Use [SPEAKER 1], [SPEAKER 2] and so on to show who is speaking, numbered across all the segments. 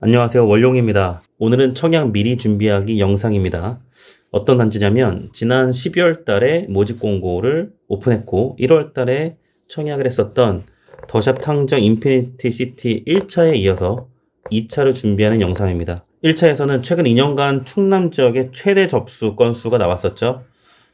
[SPEAKER 1] 안녕하세요. 원룡입니다. 오늘은 청약 미리 준비하기 영상입니다. 어떤 단지냐면 지난 12월 달에 모집 공고를 오픈했고 1월 달에 청약을 했었던 더샵 탕정 인피니티 시티 1차에 이어서 2차를 준비하는 영상입니다. 1차에서는 최근 2년간 충남 지역의 최대 접수 건수가 나왔었죠.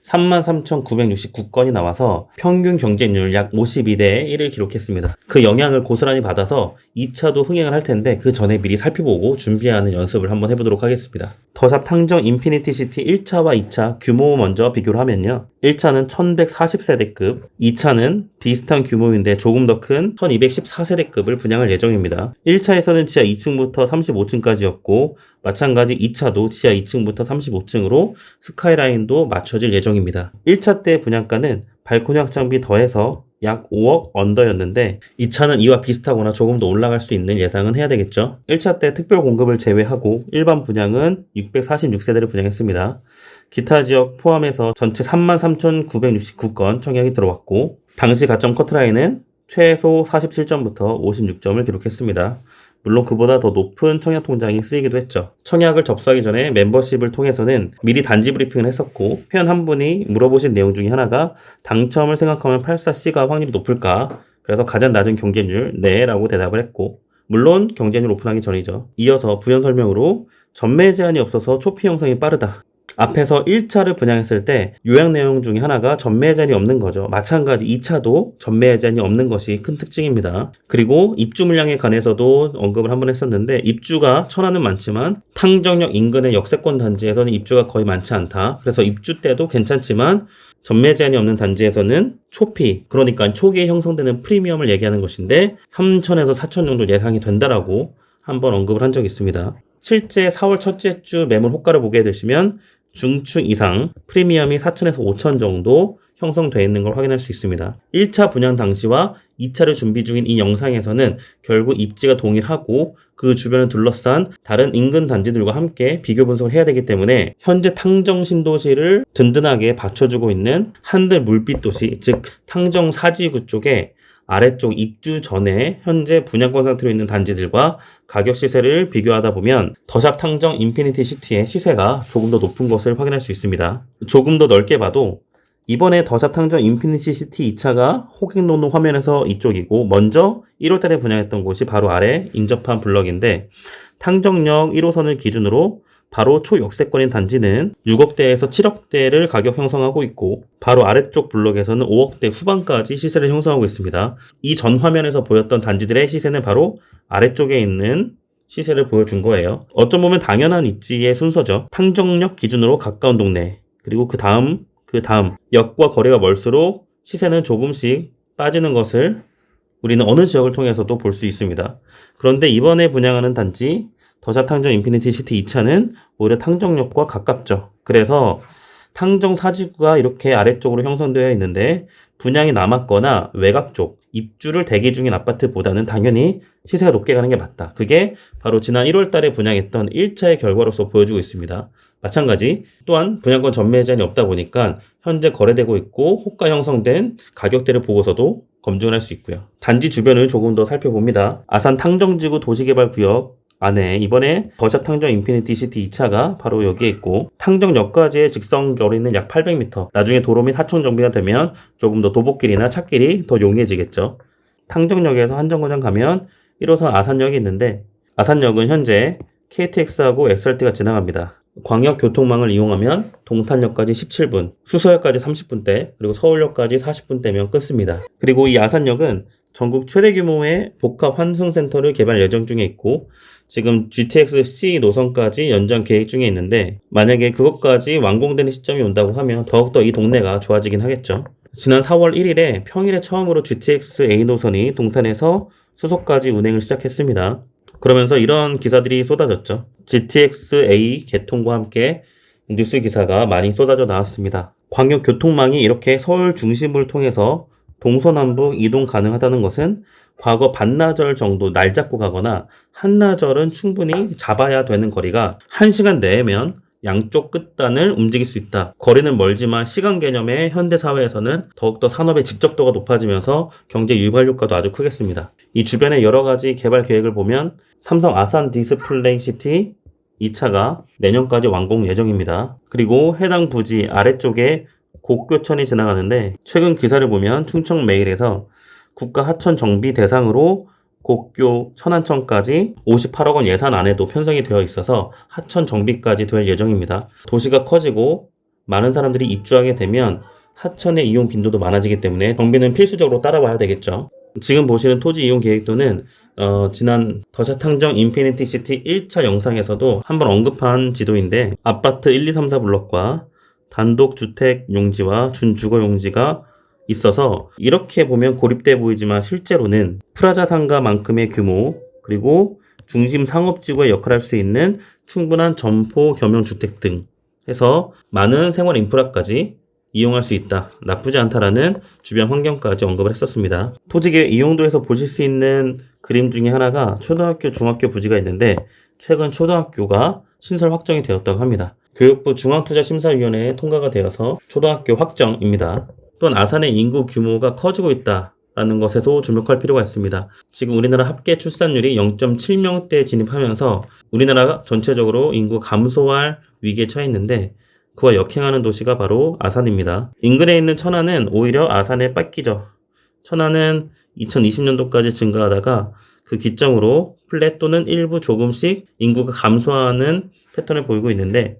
[SPEAKER 1] 33,969건이 나와서 평균 경쟁률 약 52대 1을 기록했습니다. 그 영향을 고스란히 받아서 2차도 흥행을 할 텐데 그 전에 미리 살펴보고 준비하는 연습을 한번 해보도록 하겠습니다. 더샵 탕정 인피니티 시티 1차와 2차 규모 먼저 비교를 하면요. 1차는 1140세대급, 2차는 비슷한 규모인데 조금 더 큰 1214세대급을 분양할 예정입니다. 1차에서는 지하 2층부터 35층까지였고 마찬가지 2차도 지하 2층부터 35층으로 스카이라인도 맞춰질 예정입니다. 1차 때 분양가는 발코니 확장비 더해서 약 5억 언더였는데 2차는 이와 비슷하거나 조금 더 올라갈 수 있는 예상은 해야 되겠죠. 1차 때 특별 공급을 제외하고 일반 분양은 646세대를 분양했습니다. 기타 지역 포함해서 전체 33,969건 청약이 들어왔고 당시 가점 커트라인은 최소 47점부터 56점을 기록했습니다. 물론 그보다 더 높은 청약 통장이 쓰이기도 했죠. 청약을 접수하기 전에 멤버십을 통해서는 미리 단지 브리핑을 했었고 회원 한 분이 물어보신 내용 중에 하나가 당첨을 생각하면 84C가 확률이 높을까? 그래서 가장 낮은 경쟁률 네 라고 대답을 했고 물론 경쟁률 오픈하기 전이죠. 이어서 부연 설명으로 전매 제한이 없어서 초피 형성이 빠르다. 앞에서 1차를 분양했을 때 요약 내용 중에 하나가 전매 제한이 없는 거죠. 마찬가지 2차도 전매 제한이 없는 것이 큰 특징입니다. 그리고 입주 물량에 관해서도 언급을 한번 했었는데 입주가 천안은 많지만 탕정역 인근의 역세권 단지에서는 입주가 거의 많지 않다. 그래서 입주 때도 괜찮지만 전매 제한이 없는 단지에서는 초피, 그러니까 초기에 형성되는 프리미엄을 얘기하는 것인데 3천에서 4천 정도 예상이 된다라고 한번 언급을 한 적이 있습니다. 실제 4월 첫째 주 매물 호가를 보게 되시면 중추 이상 프리미엄이 4천에서 5천 정도 형성되어 있는 걸 확인할 수 있습니다. 1차 분양 당시와 2차를 준비 중인 이 영상에서는 결국 입지가 동일하고 그 주변을 둘러싼 다른 인근 단지들과 함께 비교 분석을 해야 되기 때문에 현재 탕정 신도시를 든든하게 받쳐주고 있는 한들 물빛 도시, 즉 탕정 사지구 쪽에 아래쪽 입주 전에 현재 분양권 상태로 있는 단지들과 가격 시세를 비교하다 보면 더샵 탕정 인피니티 시티의 시세가 조금 더 높은 것을 확인할 수 있습니다. 조금 더 넓게 봐도 이번에 더샵 탕정 인피니티 시티 2차가 호객노노 화면에서 이쪽이고 먼저 1월달에 분양했던 곳이 바로 아래 인접한 블럭인데 탕정역 1호선을 기준으로 바로 초역세권인 단지는 6억대에서 7억대를 가격 형성하고 있고 바로 아래쪽 블록에서는 5억대 후반까지 시세를 형성하고 있습니다. 이 전 화면에서 보였던 단지들의 시세는 바로 아래쪽에 있는 시세를 보여준 거예요. 어쩜 보면 당연한 입지의 순서죠. 탕정역 기준으로 가까운 동네 그리고 그 다음 역과 거리가 멀수록 시세는 조금씩 빠지는 것을 우리는 어느 지역을 통해서도 볼 수 있습니다. 그런데 이번에 분양하는 단지 더샵 탕정 인피니티 시티 2차는 오히려 탕정역과 가깝죠. 그래서 탕정 사지구가 이렇게 아래쪽으로 형성되어 있는데 분양이 남았거나 외곽 쪽 입주를 대기 중인 아파트보다는 당연히 시세가 높게 가는 게 맞다. 그게 바로 지난 1월 달에 분양했던 1차의 결과로서 보여주고 있습니다. 마찬가지 또한 분양권 전매 제한이 없다 보니까 현재 거래되고 있고 호가 형성된 가격대를 보고서도 검증을 할 수 있고요. 단지 주변을 조금 더 살펴봅니다. 아산 탕정지구 도시개발구역 안에 이번에 더샵 탕정 인피니티 시티 2차가 바로 여기에 있고 탕정역까지의 직선 거리는 약 800m. 나중에 도로 및 하청 정비가 되면 조금 더 도보길이나 찻길이 더 용이해지겠죠. 탕정역에서 한정거장 가면 1호선 아산역이 있는데 아산역은 현재 KTX하고 XRT가 지나갑니다. 광역 교통망을 이용하면 동탄역까지 17분, 수서역까지 30분대, 그리고 서울역까지 40분대면 끊습니다. 그리고 이 아산역은 전국 최대 규모의 복합 환승센터를 개발 예정 중에 있고 지금 GTX-C 노선까지 연장 계획 중에 있는데 만약에 그것까지 완공되는 시점이 온다고 하면 더욱더 이 동네가 좋아지긴 하겠죠. 지난 4월 1일에 평일에 처음으로 GTX-A 노선이 동탄에서 수서까지 운행을 시작했습니다. 그러면서 이런 기사들이 쏟아졌죠. GTX-A 개통과 함께 뉴스 기사가 많이 쏟아져 나왔습니다. 광역 교통망이 이렇게 서울 중심부를 통해서 동서남북 이동 가능하다는 것은 과거 반나절 정도 날 잡고 가거나 한나절은 충분히 잡아야 되는 거리가 1시간 내면 양쪽 끝단을 움직일 수 있다. 거리는 멀지만 시간 개념의 현대 사회에서는 더욱더 산업의 직접도가 높아지면서 경제 유발 효과도 아주 크겠습니다. 이 주변의 여러 가지 개발 계획을 보면 삼성 아산 디스플레이 시티 2차가 내년까지 완공 예정입니다. 그리고 해당 부지 아래쪽에 곡교천이 지나가는데 최근 기사를 보면 충청메일에서 국가 하천 정비 대상으로 곡교 천안천까지 58억 원 예산 안에도 편성이 되어 있어서 하천 정비까지 될 예정입니다. 도시가 커지고 많은 사람들이 입주하게 되면 하천의 이용 빈도도 많아지기 때문에 정비는 필수적으로 따라와야 되겠죠. 지금 보시는 토지 이용 계획도는 지난 더샵 탕정 인피니티 시티 1차 영상에서도 한번 언급한 지도인데 아파트 1, 2, 3, 4 블럭과 단독 주택 용지와 준주거 용지가 있어서 이렇게 보면 고립돼 보이지만 실제로는 프라자 상가만큼의 규모 그리고 중심 상업지구의 역할을 할 수 있는 충분한 점포 겸용주택 등 해서 많은 생활 인프라까지 이용할 수 있다. 나쁘지 않다라는 주변 환경까지 언급을 했었습니다. 토지계획 이용도에서 보실 수 있는 그림 중에 하나가 초등학교, 중학교 부지가 있는데 최근 초등학교가 신설 확정이 되었다고 합니다. 교육부 중앙투자심사위원회에 통과가 되어서 초등학교 확정입니다. 또한 아산의 인구 규모가 커지고 있다라는 것에도 주목할 필요가 있습니다. 지금 우리나라 합계 출산율이 0.7명대에 진입하면서 우리나라가 전체적으로 인구 감소할 위기에 처해 있는데 그와 역행하는 도시가 바로 아산입니다. 인근에 있는 천안은 오히려 아산에 뺏기죠. 천안은 2020년도까지 증가하다가 그 기점으로 플랫 또는 일부 조금씩 인구가 감소하는 패턴을 보이고 있는데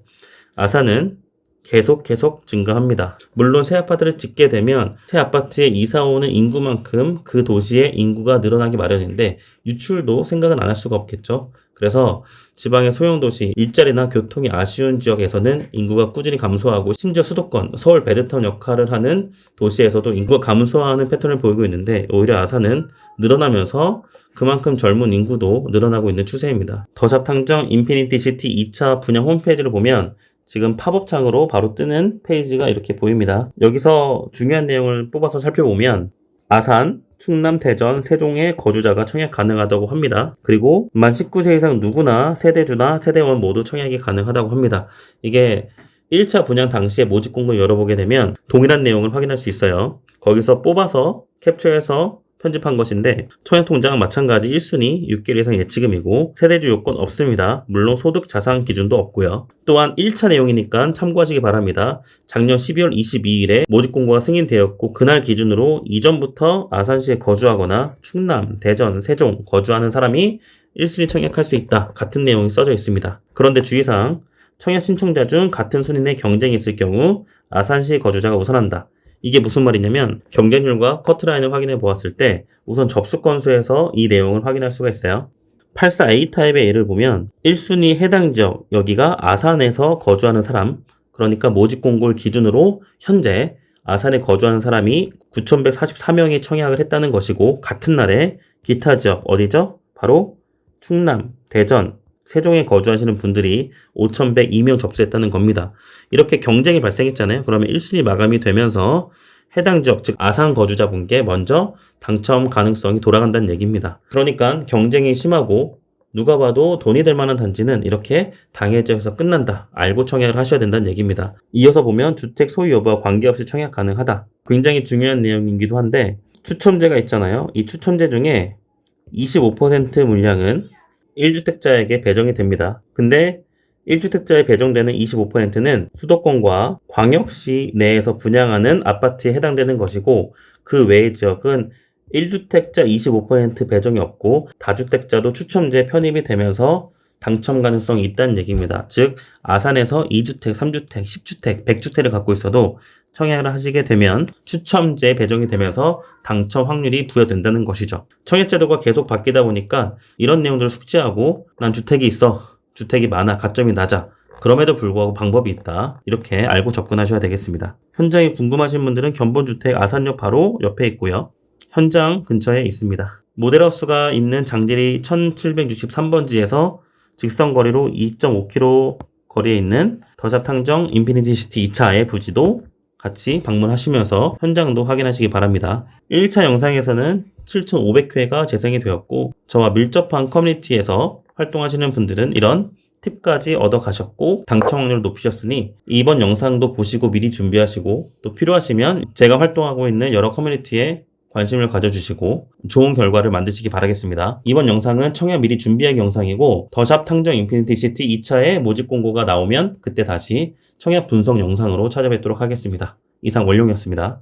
[SPEAKER 1] 아산은 계속 증가합니다. 물론 새 아파트를 짓게 되면 새 아파트에 이사 오는 인구만큼 그 도시의 인구가 늘어나기 마련인데 유출도 생각은 안 할 수가 없겠죠. 그래서 지방의 소형도시, 일자리나 교통이 아쉬운 지역에서는 인구가 꾸준히 감소하고 심지어 수도권, 서울 베드타운 역할을 하는 도시에서도 인구가 감소하는 패턴을 보이고 있는데 오히려 아산은 늘어나면서 그만큼 젊은 인구도 늘어나고 있는 추세입니다. 더샵 탕정 인피니티 시티 2차 분양 홈페이지를 보면 지금 팝업창으로 바로 뜨는 페이지가 이렇게 보입니다. 여기서 중요한 내용을 뽑아서 살펴보면 아산, 충남, 대전, 세종의 거주자가 청약 가능하다고 합니다. 그리고 만 19세 이상 누구나 세대주나 세대원 모두 청약이 가능하다고 합니다. 이게 1차 분양 당시에 모집 공고 열어보게 되면 동일한 내용을 확인할 수 있어요. 거기서 뽑아서 캡처해서 편집한 것인데 청약통장은 마찬가지 1순위 6개월 이상 예치금이고 세대주 요건 없습니다. 물론 소득 자산 기준도 없고요. 또한 1차 내용이니까 참고하시기 바랍니다. 작년 12월 22일에 모집 공고가 승인되었고 그날 기준으로 이전부터 아산시에 거주하거나 충남, 대전, 세종 거주하는 사람이 1순위 청약할 수 있다. 같은 내용이 써져 있습니다. 그런데 주의사항 청약 신청자 중 같은 순위 내 경쟁이 있을 경우 아산시 거주자가 우선한다. 이게 무슨 말이냐면 경쟁률과 커트라인을 확인해 보았을 때 우선 접수 건수에서 이 내용을 확인할 수가 있어요. 84A 타입의 예를 보면 1순위 해당 지역, 여기가 아산에서 거주하는 사람, 그러니까 모집 공고를 기준으로 현재 아산에 거주하는 사람이 9,144명이 청약을 했다는 것이고 같은 날에 기타 지역 어디죠? 바로 충남, 대전, 세종에 거주하시는 분들이 5,102명 접수했다는 겁니다. 이렇게 경쟁이 발생했잖아요. 그러면 1순위 마감이 되면서 해당 지역, 즉 아산 거주자분께 먼저 당첨 가능성이 돌아간다는 얘기입니다. 그러니까 경쟁이 심하고 누가 봐도 돈이 될 만한 단지는 이렇게 당해 지역에서 끝난다. 알고 청약을 하셔야 된다는 얘기입니다. 이어서 보면 주택 소유 여부와 관계없이 청약 가능하다. 굉장히 중요한 내용이기도 한데 추첨제가 있잖아요. 이 추첨제 중에 25% 물량은 1주택자에게 배정이 됩니다. 근데 1주택자에 배정되는 25%는 수도권과 광역시 내에서 분양하는 아파트에 해당되는 것이고 그 외의 지역은 1주택자 25% 배정이 없고 다주택자도 추첨제에 편입이 되면서 당첨 가능성이 있다는 얘기입니다. 즉 아산에서 2주택, 3주택, 10주택, 100주택을 갖고 있어도 청약을 하시게 되면 추첨제에 배정이 되면서 당첨 확률이 부여된다는 것이죠. 청약 제도가 계속 바뀌다 보니까 이런 내용들을 숙지하고 난 주택이 있어, 주택이 많아, 가점이 낮아, 그럼에도 불구하고 방법이 있다. 이렇게 알고 접근하셔야 되겠습니다. 현장이 궁금하신 분들은 견본주택 아산역 바로 옆에 있고요. 현장 근처에 있습니다. 모델하우스가 있는 장지리 1763번지에서 직선거리로 2.5km 거리에 있는 더샵 탕정 인피니티 시티 2차의 부지도 같이 방문하시면서 현장도 확인하시기 바랍니다. 1차 영상에서는 7,500회가 재생이 되었고 저와 밀접한 커뮤니티에서 활동하시는 분들은 이런 팁까지 얻어 가셨고 당첨 확률을 높이셨으니 이번 영상도 보시고 미리 준비하시고 또 필요하시면 제가 활동하고 있는 여러 커뮤니티에 관심을 가져주시고 좋은 결과를 만드시기 바라겠습니다. 이번 영상은 청약 미리 준비하기 영상이고 더샵 탕정 인피니티 시티 2차의 모집 공고가 나오면 그때 다시 청약 분석 영상으로 찾아뵙도록 하겠습니다. 이상 원룡이었습니다.